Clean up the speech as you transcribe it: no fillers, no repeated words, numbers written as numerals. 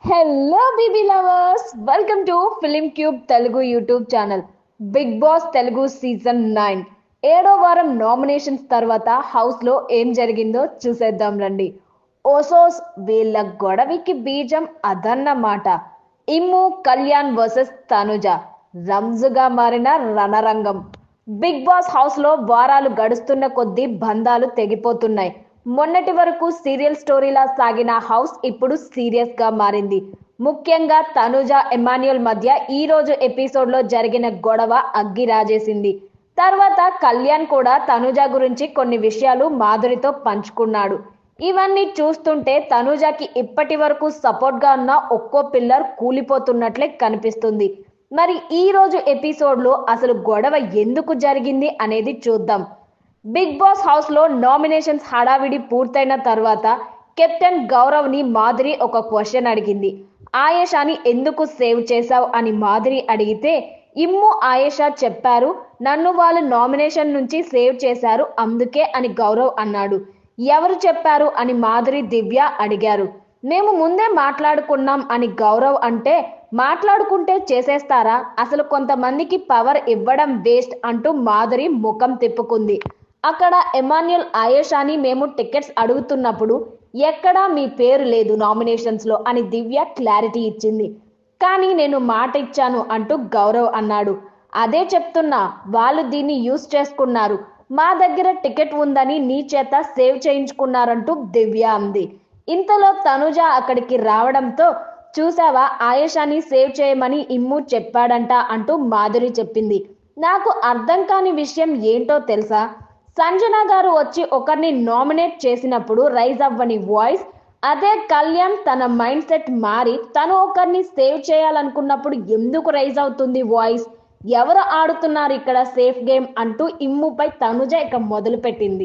Hello BB lovers, welcome to film cube Telugu YouTube channel. Bigg Boss Telugu season 9 7వ వారం nominations తర్వాత house లో ఏం జరిగిందో చూసేద్దాం రండి. ఓసోస్ వీళ్ళ గొడవకి బీజం అదన్నమాట. ఇమ్ము కళ్యాణ్ వర్సెస్ తనుజ రంజుగా మారిన రణరంగం. బిగ్ బాస్ హౌస్ లో వారాలు గడుస్తున్న కొద్దీ బంధాలు తెగిపోతున్నాయి. మొన్నటి వరకు సీరియల్ స్టోరీలా సాగిన హౌస్ ఇప్పుడు సీరియస్ గా మారింది. ముఖ్యంగా తనుజ ఎమాన్యుయల్ మధ్య ఈ రోజు ఎపిసోడ్ లో జరిగిన గొడవ అగ్గి రాజేసింది. తర్వాత కళ్యాణ్ కూడా తనుజ గురించి కొన్ని విషయాలు మాధురితో పంచుకున్నాడు. ఇవన్నీ చూస్తుంటే తనుజకి ఇప్పటి వరకు సపోర్ట్ గా ఉన్న ఒక్కో పిల్లర్ కూలిపోతున్నట్లే కనిపిస్తుంది. మరి ఈ రోజు ఎపిసోడ్ లో అసలు గొడవ ఎందుకు జరిగింది అనేది చూద్దాం. బిగ్ బాస్ హౌస్ లో నామినేషన్స్ హడావిడి పూర్తయిన తర్వాత కెప్టెన్ గౌరవ్ ని మాధురి ఒక క్వశ్చన్ అడిగింది. ఆయేషాని ఎందుకు సేవ్ చేశావు అని మాధురి అడిగితే, ఇమ్ము ఆయేషా చెప్పారు, నన్ను వాళ్ళు నామినేషన్ నుంచి సేవ్ చేశారు అందుకే అని గౌరవ్ అన్నాడు. ఎవరు చెప్పారు అని మాధురి దివ్య అడిగారు. మేము ముందే మాట్లాడుకున్నాం అని గౌరవ్ అంటే, మాట్లాడుకుంటే చేసేస్తారా, అసలు కొంతమందికి పవర్ ఇవ్వడం వేస్ట్ అంటూ మాధురి ముఖం తిప్పుకుంది. అక్కడ ఎమాన్యుయల్ ఆయేషాని మేము టికెట్స్ అడుగుతున్నప్పుడు ఎక్కడా మీ పేరు లేదు నామినేషన్స్ లో అని దివ్య క్లారిటీ ఇచ్చింది. కానీ నేను మాట ఇచ్చాను అంటూ గౌరవ్ అన్నాడు. అదే చెప్తున్నా, వాళ్ళు దీన్ని యూజ్ చేసుకున్నారు, మా దగ్గర టికెట్ ఉందని నీ చేత సేవ్ చేయించుకున్నారంటూ దివ్య అంది. ఇంతలో తనుజ అక్కడికి రావడంతో, చూసావా ఆయేషాని సేవ్ చేయమని ఇమ్ము చెప్పాడంట అంటూ మాధురి చెప్పింది. నాకు అర్థం కాని విషయం ఏంటో తెలుసా, సంజన గారు వచ్చి ఒకరిని నామినేట్ చేసినప్పుడు రైజ్ అవ్వని వాయిస్, అదే కళ్యాణ్ తన మైండ్ సెట్ మారి తను ఒకరిని సేవ్ చేయాలనుకున్నప్పుడు ఎందుకు రైజ్ అవుతుంది వాయిస్? ఎవరు ఆడుతున్నారు ఇక్కడ సేఫ్ గేమ్ అంటూ ఇమ్ముపై తనుజ ఇక మొదలు పెట్టింది.